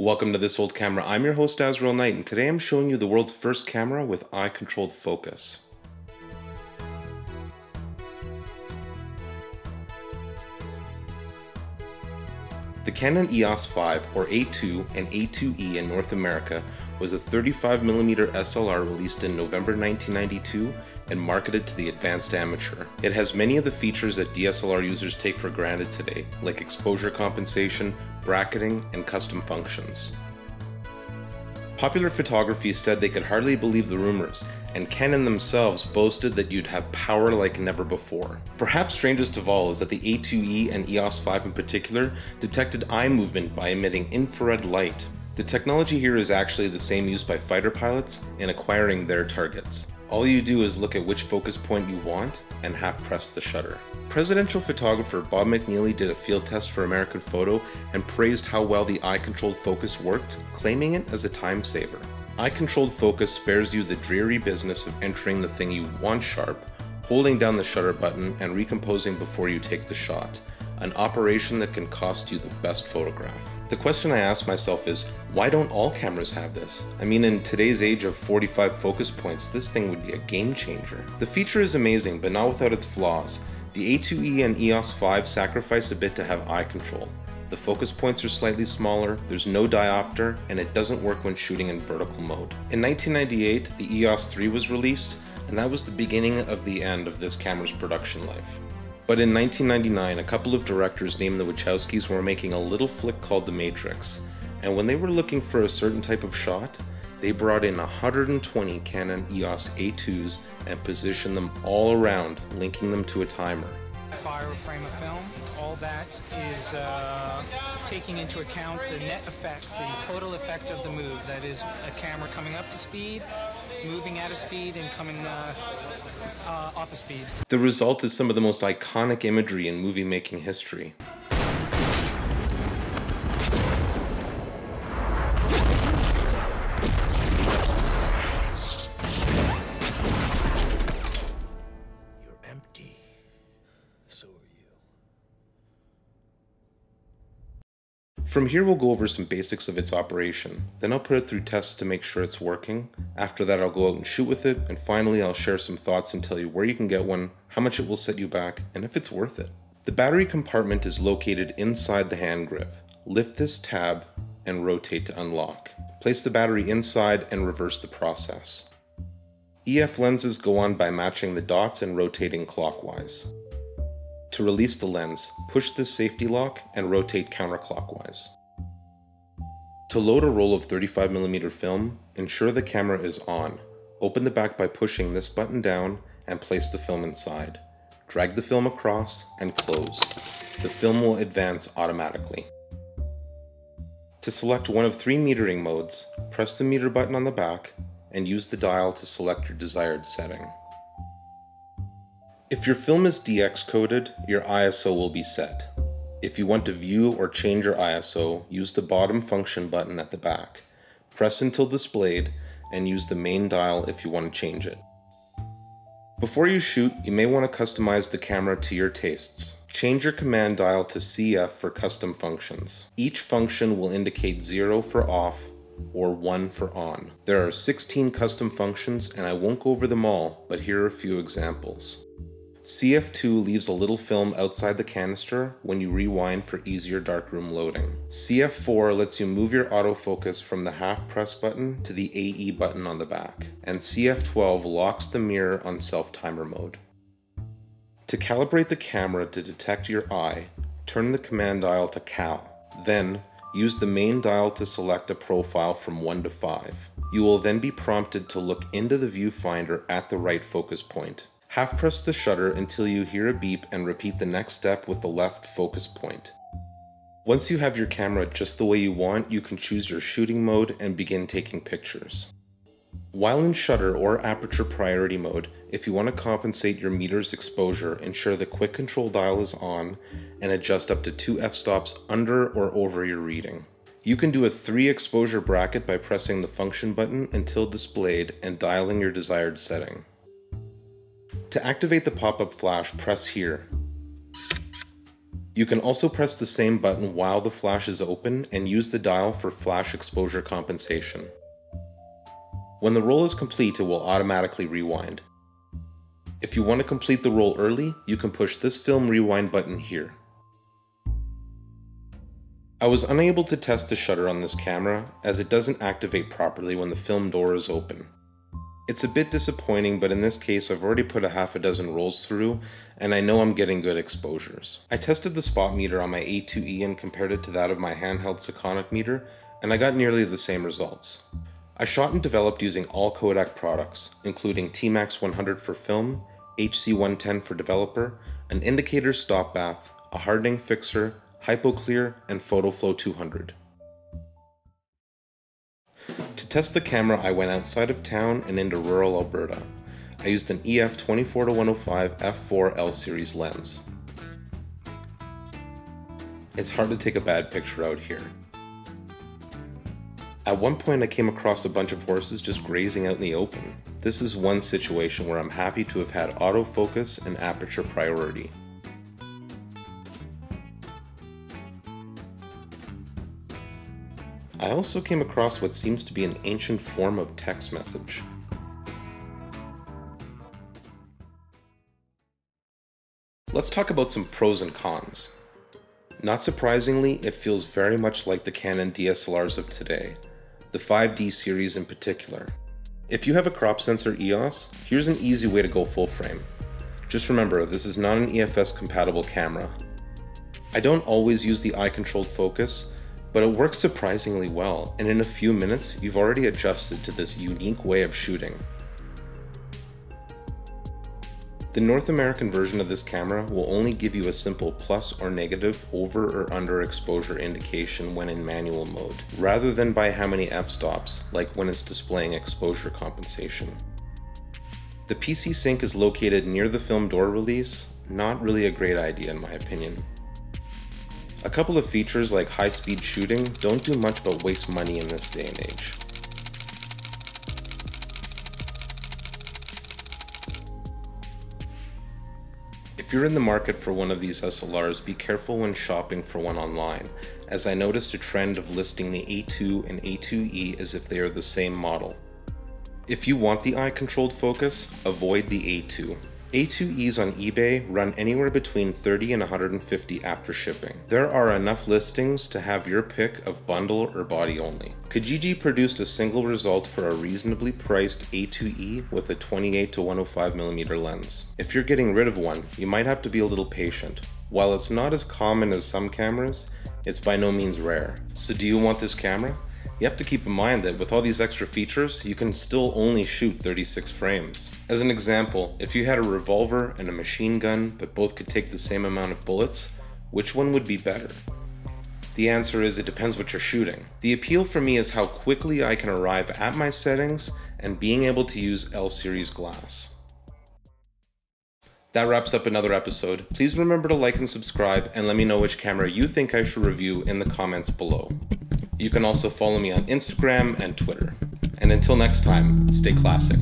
Welcome to This Old Camera. I'm your host Azriel Knight, and today I'm showing you the world's first camera with eye-controlled focus. The Canon EOS 5 or A2 and A2e in North America was a 35mm SLR released in November 1992 and marketed to the advanced amateur. It has many of the features that DSLR users take for granted today, like exposure compensation, bracketing, and custom functions. Popular Photography said they could hardly believe the rumors, and Canon themselves boasted that you'd have power like never before. Perhaps strangest of all is that the A2e and EOS 5 in particular detected eye movement by emitting infrared light. The technology here is actually the same used by fighter pilots in acquiring their targets. All you do is look at which focus point you want and half press the shutter. Presidential photographer Bob McNeely did a field test for American Photo and praised how well the eye-controlled focus worked, claiming it as a time saver. Eye-controlled focus spares you the dreary business of entering the thing you want sharp, holding down the shutter button, and recomposing before you take the shot. An operation that can cost you the best photograph. The question I ask myself is, why don't all cameras have this? I mean, in today's age of 45 focus points, this thing would be a game changer. The feature is amazing, but not without its flaws. The A2e and EOS 5 sacrifice a bit to have eye control. The focus points are slightly smaller, there's no diopter, and it doesn't work when shooting in vertical mode. In 1998, the EOS 3 was released, and that was the beginning of the end of this camera's production life. But in 1999, a couple of directors named the Wachowskis were making a little flick called The Matrix, and when they were looking for a certain type of shot, they brought in 120 Canon EOS A2s and positioned them all around, linking them to a timer. Fire a frame of film, all that is taking into account the net effect, the total effect of the move. That is a camera coming up to speed, moving at a speed, and coming off a speed. The result is some of the most iconic imagery in movie making history. From here we'll go over some basics of its operation, then I'll put it through tests to make sure it's working. After that I'll go out and shoot with it, and finally I'll share some thoughts and tell you where you can get one, how much it will set you back, and if it's worth it. The battery compartment is located inside the hand grip. Lift this tab and rotate to unlock. Place the battery inside and reverse the process. EF lenses go on by matching the dots and rotating clockwise. To release the lens, push this safety lock and rotate counterclockwise. To load a roll of 35mm film, ensure the camera is on. Open the back by pushing this button down and place the film inside. Drag the film across and close. The film will advance automatically. To select one of 3 metering modes, press the meter button on the back and use the dial to select your desired setting. If your film is DX coded, your ISO will be set. If you want to view or change your ISO, use the bottom function button at the back. Press until displayed and use the main dial if you want to change it. Before you shoot, you may want to customize the camera to your tastes. Change your command dial to CF for custom functions. Each function will indicate 0 for off or 1 for on. There are 16 custom functions and I won't go over them all, but here are a few examples. CF2 leaves a little film outside the canister when you rewind for easier darkroom loading. CF4 lets you move your autofocus from the half press button to the AE button on the back. And CF12 locks the mirror on self-timer mode. To calibrate the camera to detect your eye, turn the command dial to Cal. Then, use the main dial to select a profile from 1 to 5. You will then be prompted to look into the viewfinder at the right focus point. Half press the shutter until you hear a beep and repeat the next step with the left focus point. Once you have your camera just the way you want, you can choose your shooting mode and begin taking pictures. While in shutter or aperture priority mode, if you want to compensate your meter's exposure, ensure the quick control dial is on and adjust up to 2 f-stops under or over your reading. You can do a 3 exposure bracket by pressing the function button until displayed and dialing your desired setting. To activate the pop-up flash, press here. You can also press the same button while the flash is open and use the dial for flash exposure compensation. When the roll is complete, it will automatically rewind. If you want to complete the roll early, you can push this film rewind button here. I was unable to test the shutter on this camera as it doesn't activate properly when the film door is open. It's a bit disappointing, but in this case I've already put a half a dozen rolls through and I know I'm getting good exposures. I tested the spot meter on my A2e and compared it to that of my handheld Sekonic meter, and I got nearly the same results. I shot and developed using all Kodak products, including T-Max 100 for film, HC 110 for developer, an indicator stop bath, a hardening fixer, HypoClear, and PhotoFlow 200. To test the camera, I went outside of town and into rural Alberta. I used an EF 24-105 f4 L series lens. It's hard to take a bad picture out here. At one point I came across a bunch of horses just grazing out in the open. This is one situation where I'm happy to have had autofocus and aperture priority. I also came across what seems to be an ancient form of text message. Let's talk about some pros and cons. Not surprisingly, it feels very much like the Canon DSLRs of today, the 5D series in particular. If you have a crop sensor EOS, here's an easy way to go full frame. Just remember, this is not an EFS compatible camera. I don't always use the eye-controlled focus, but it works surprisingly well, and in a few minutes, you've already adjusted to this unique way of shooting. The North American version of this camera will only give you a simple plus or negative over or under exposure indication when in manual mode, rather than by how many f-stops, like when it's displaying exposure compensation. The PC sync is located near the film door release, not really a great idea in my opinion. A couple of features like high-speed shooting don't do much but waste money in this day and age. If you're in the market for one of these SLRs, be careful when shopping for one online, as I noticed a trend of listing the A2 and A2e as if they are the same model. If you want the eye-controlled focus, avoid the A2. A2Es on eBay run anywhere between $30 and $150 after shipping. There are enough listings to have your pick of bundle or body only. Kijiji produced a single result for a reasonably priced A2e with a 28-105mm lens. If you're getting rid of one, you might have to be a little patient. While it's not as common as some cameras, it's by no means rare. So do you want this camera? You have to keep in mind that with all these extra features, you can still only shoot 36 frames. As an example, if you had a revolver and a machine gun, but both could take the same amount of bullets, which one would be better? The answer is it depends what you're shooting. The appeal for me is how quickly I can arrive at my settings and being able to use L series glass. That wraps up another episode. Please remember to like and subscribe and let me know which camera you think I should review in the comments below. You can also follow me on Instagram and Twitter. And until next time, stay classic.